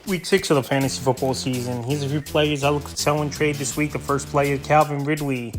Week 6 of the fantasy football season. Here's a few players I look to sell and trade this week. The first player, Calvin Ridley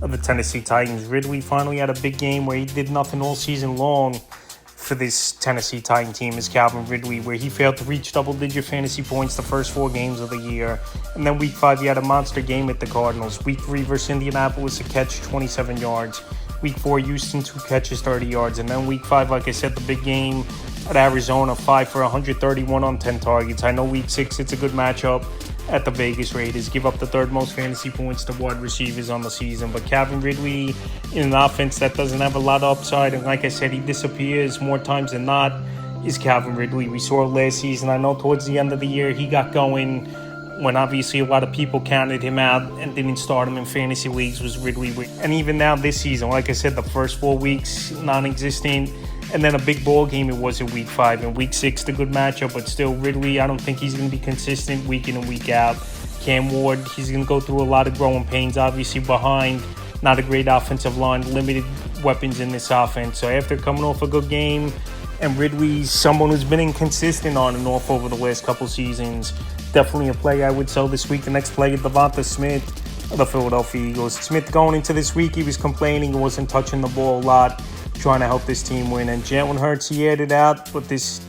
of the Tennessee Titans. Ridley finally had a big game where he did nothing all season long for this Tennessee Titan team is Calvin Ridley, where he failed to reach double-digit fantasy points the first 4 games of the year. And then Week 5, he had a monster game at the Cardinals. Week 3 versus Indianapolis, a catch, 27 yards. Week 4, Houston, 2 catches, 30 yards. And then Week 5, like I said, the big game at Arizona, 5 for 131 on 10 targets. I know Week 6, it's a good matchup at the Vegas Raiders. Give up the third most fantasy points to wide receivers on the season. But Calvin Ridley in an offense that doesn't have a lot of upside, and like I said, he disappears more times than not, is Calvin Ridley. We saw it last season. I know towards the end of the year he got going when obviously a lot of people counted him out and didn't start him in fantasy leagues was Ridley. And even now this season, like I said, the first 4 weeks non-existent. And then a big ball game it was in Week 5. And Week 6, the good matchup, but still Ridley, I don't think he's going to be consistent week in and week out. Cam Ward, he's going to go through a lot of growing pains, obviously behind not a great offensive line, limited weapons in this offense. So after coming off a good game, and Ridley's someone who's been inconsistent on and off over the last couple seasons, definitely a play I would sell this week. The next play is Devonta Smith of the Philadelphia Eagles. Smith going into this week, he was complaining he wasn't touching the ball a lot, trying to help this team win. And Jalen Hurts, he added out, but this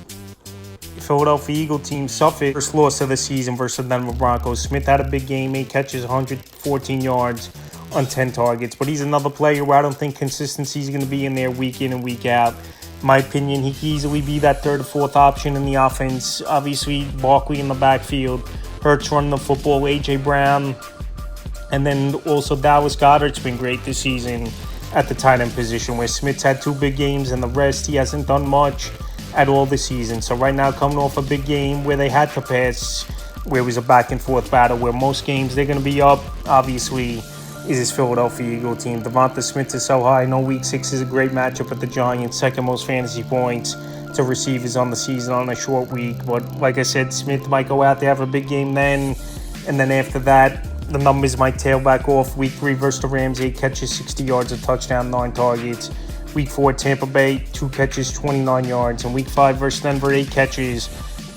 Philadelphia Eagle team suffered first loss of the season versus the Denver Broncos. Smith had a big game, 8 catches, 114 yards on 10 targets. But he's another player where I don't think consistency is going to be in there week in and week out. In my opinion, he could easily be that third or fourth option in the offense. Obviously, Barkley in the backfield, Hurts running the football, A.J. Brown, and then also Dallas Goedert's been great this season at the tight end position, where Smith's had 2 big games and the rest he hasn't done much at all this season. So right now, coming off a big game where they had to pass, where it was a back and forth battle, where most games they're going to be up, obviously, is his Philadelphia Eagle team. Devonta Smith is so high. I know Week 6 is a great matchup with the Giants, second most fantasy points to receivers on the season on a short week. But like I said, Smith might go out there, have a big game then, and then after that, the numbers might tail back off. Week 3 versus the Rams, 8 catches, 60 yards, a touchdown, 9 targets. Week 4, Tampa Bay, 2 catches, 29 yards. And Week 5 versus Denver, 8 catches,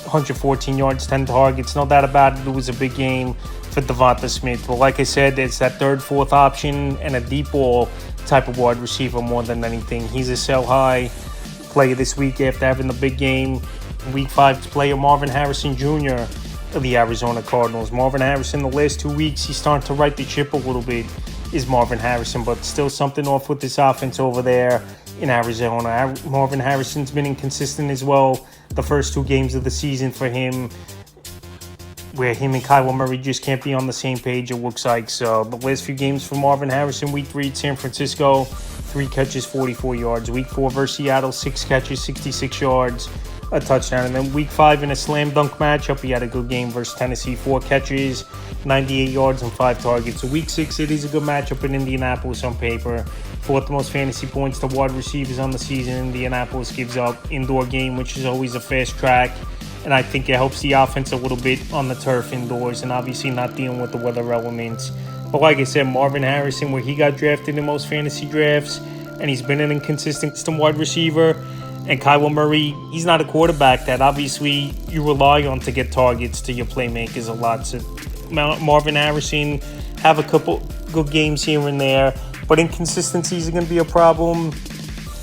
114 yards, 10 targets. No doubt about it, it was a big game for Devonta Smith. But like I said, it's that third, fourth option and a deep ball type of wide receiver more than anything. He's a sell high player this week after having the big game. Week 5 player Marvin Harrison Jr. of the Arizona Cardinals. Marvin Harrison, the last 2 weeks, he's starting to right the ship a little bit, is Marvin Harrison, but still something off with this offense over there in Arizona. Marvin Harrison's been inconsistent as well the first 2 games of the season for him, where him and Kyler Murray just can't be on the same page, it looks like. So the last few games for Marvin Harrison, Week 3 at San Francisco, 3 catches, 44 yards. Week 4 versus Seattle, 6 catches, 66 yards, a touchdown. And then Week 5 in a slam dunk matchup, he had a good game versus Tennessee, 4 catches, 98 yards and 5 targets. So Week 6, it is a good matchup in Indianapolis on paper. 4th most fantasy points to wide receivers on the season. Indianapolis gives up indoor game, which is always a fast track. And I think it helps the offense a little bit on the turf indoors and obviously not dealing with the weather elements. But like I said, Marvin Harrison, where he got drafted in most fantasy drafts, and he's been an inconsistent wide receiver. And Kyler Murray, he's not a quarterback that obviously you rely on to get targets to your playmakers a lot. So Marvin Harrison have a couple good games here and there, but inconsistencies are going to be a problem.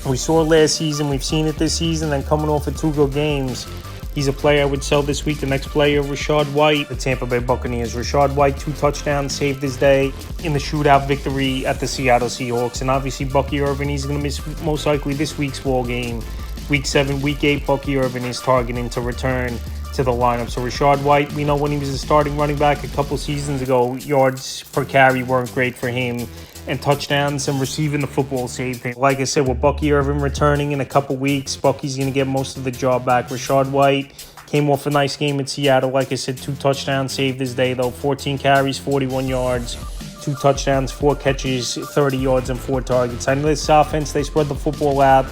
We saw it last season. We've seen it this season. And coming off of 2 good games, he's a player I would sell this week. The next player, Rachaad White, the Tampa Bay Buccaneers. Rachaad White, 2 touchdowns, saved his day in the shootout victory at the Seattle Seahawks. And obviously, Bucky Irvin, he's going to miss most likely this week's ball game. Week 7, Week 8, Bucky Irvin is targeting to return to the lineup. So Rachaad White, we know when he was a starting running back a couple seasons ago, yards per carry weren't great for him, and touchdowns and receiving the football saved him. Like I said, with Bucky Irvin returning in a couple weeks, Bucky's going to get most of the job back. Rachaad White came off a nice game in Seattle. Like I said, 2 touchdowns, saved his day though. 14 carries, 41 yards, 2 touchdowns, 4 catches, 30 yards, and 4 targets. I know this offense, they spread the football out.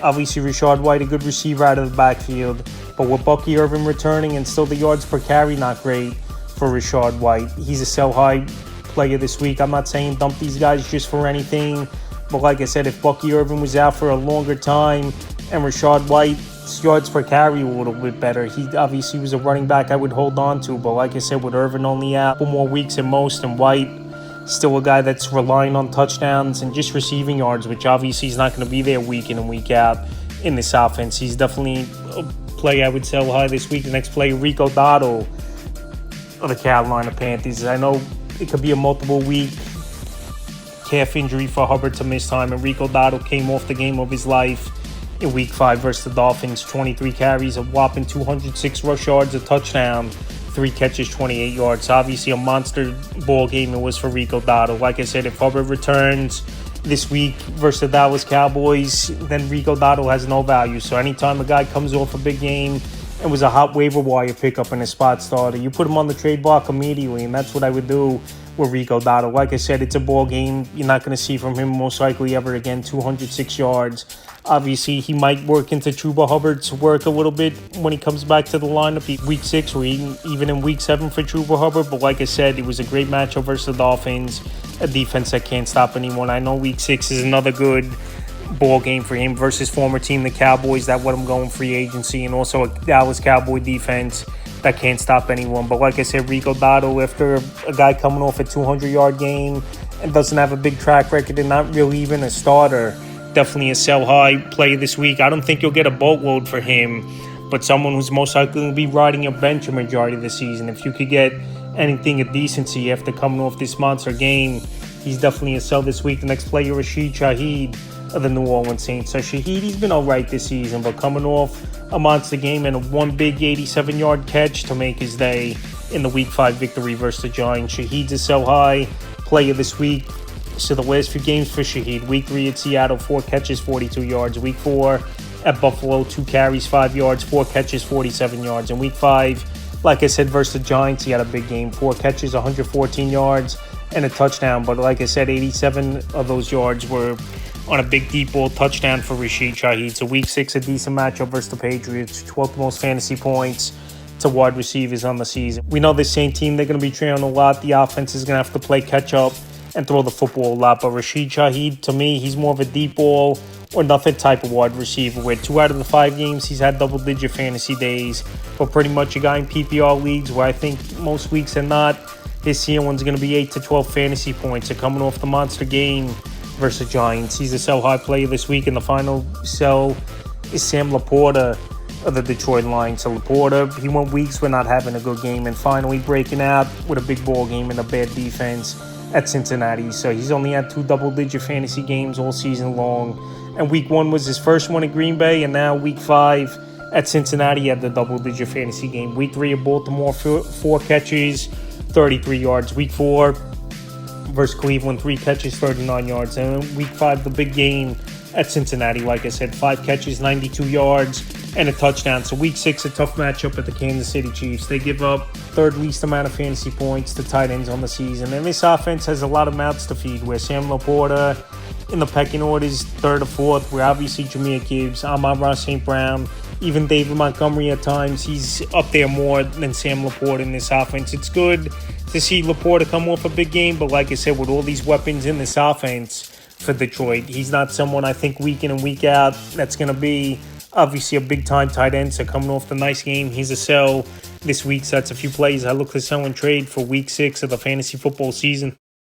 Obviously, Rachaad White, a good receiver out of the backfield. But with Bucky Irvin returning and still the yards per carry not great for Rachaad White, he's a sell-high player this week. I'm not saying dump these guys just for anything. But like I said, if Bucky Irvin was out for a longer time and Rachaad White his yards per carry a little bit better. He obviously was a running back I would hold on to, but like I said, with Irvin only out a couple more weeks at most, and White still a guy that's relying on touchdowns and just receiving yards, which obviously he's not going to be there week in and week out in this offense. He's definitely a play I would sell high this week. The next play, Rico Dowdle of the Carolina Panthers. I know it could be a multiple week calf injury for Hubbard to miss time, and Rico Dowdle came off the game of his life in week 5 versus the Dolphins. 23 carries, a whopping 206 rush yards, a touchdown, 3 catches, 28 yards. Obviously a monster ball game it was for Rico Dowdle. Like I said, if Hubbard returns this week versus the Dallas Cowboys, then Rico Dowdle has no value. So anytime a guy comes off a big game and was a hot waiver wire pickup and a spot starter, you put him on the trade block immediately, and that's what I would do with Rico Dowdle. Like I said, it's a ball game. You're not going to see from him most likely ever again 206 yards. Obviously, he might work into Chuba Hubbard's work a little bit when he comes back to the lineup week 6 or even in week 7 for Chuba Hubbard. But like I said, it was a great matchup versus the Dolphins, a defense that can't stop anyone. I know week 6 is another good ball game for him versus former team, the Cowboys, that let him go in free agency, and also a Dallas Cowboy defense that can't stop anyone. But like I said, Rico Dowdle, after a guy coming off a 200-yard game and doesn't have a big track record and not really even a starter, definitely a sell-high play this week. I don't think you'll get a boatload for him, but someone who's most likely going to be riding your bench a majority of the season. If you could get anything of decency after coming off this monster game, he's definitely a sell this week. The next player, Rasheed Shaheed of the New Orleans Saints. So Shaheed, he's been all right this season, but coming off a monster game and one big 87-yard catch to make his day in the Week 5 victory versus the Giants. Shaheed's a sell-high player this week. So the last few games for Shaheed: Week 3 at Seattle, 4 catches, 42 yards. Week 4 at Buffalo, 2 carries, 5 yards, 4 catches, 47 yards. In Week 5, like I said, versus the Giants, he had a big game. 4 catches, 114 yards, and a touchdown. But like I said, 87 of those yards were on a big deep ball touchdown for Rasheed Shaheed. So Week 6, a decent matchup versus the Patriots. 12th most fantasy points to wide receivers on the season. We know this same team, they're going to be trailing a lot. The offense is going to have to play catch-up and throw the football a lot. But Rasheed Shaheed, to me, he's more of a deep ball or nothing type of wide receiver, where 2 out of the 5 games he's had double-digit fantasy days. But pretty much a guy in PPR leagues where I think most weeks are not, his ceiling's going to be 8 to 12 fantasy points. So coming off the monster game versus Giants, he's a sell-high player this week. And the final sell is Sam LaPorta of the Detroit Lions. So LaPorta, he went weeks with not having a good game and finally breaking out with a big ball game and a bad defense at Cincinnati. So he's only had 2 double-digit fantasy games all season long. And Week 1 was his first one at Green Bay, and now Week 5 at Cincinnati he had the double-digit fantasy game. Week 3 at Baltimore, 4 catches, 33 yards. Week 4 versus Cleveland, 3 catches, 39 yards. And Week 5, the big game at Cincinnati, like I said, 5 catches, 92 yards, and a touchdown. So Week 6, a tough matchup at the Kansas City Chiefs. They give up 3rd least amount of fantasy points to tight ends on the season. And this offense has a lot of mouths to feed, where Sam LaPorta in the pecking order is 3rd or 4th, where obviously Jahmyr Gibbs, Amon-Ra St. Brown, even David Montgomery at times, he's up there more than Sam LaPorta in this offense. It's good to see LaPorta come off a big game, but like I said, with all these weapons in this offense for Detroit, he's not someone I think week in and week out that's going to be obviously a big-time tight end. So coming off the nice game, he's a sell this week. So that's a few plays I look to sell and trade for Week 6 of the fantasy football season.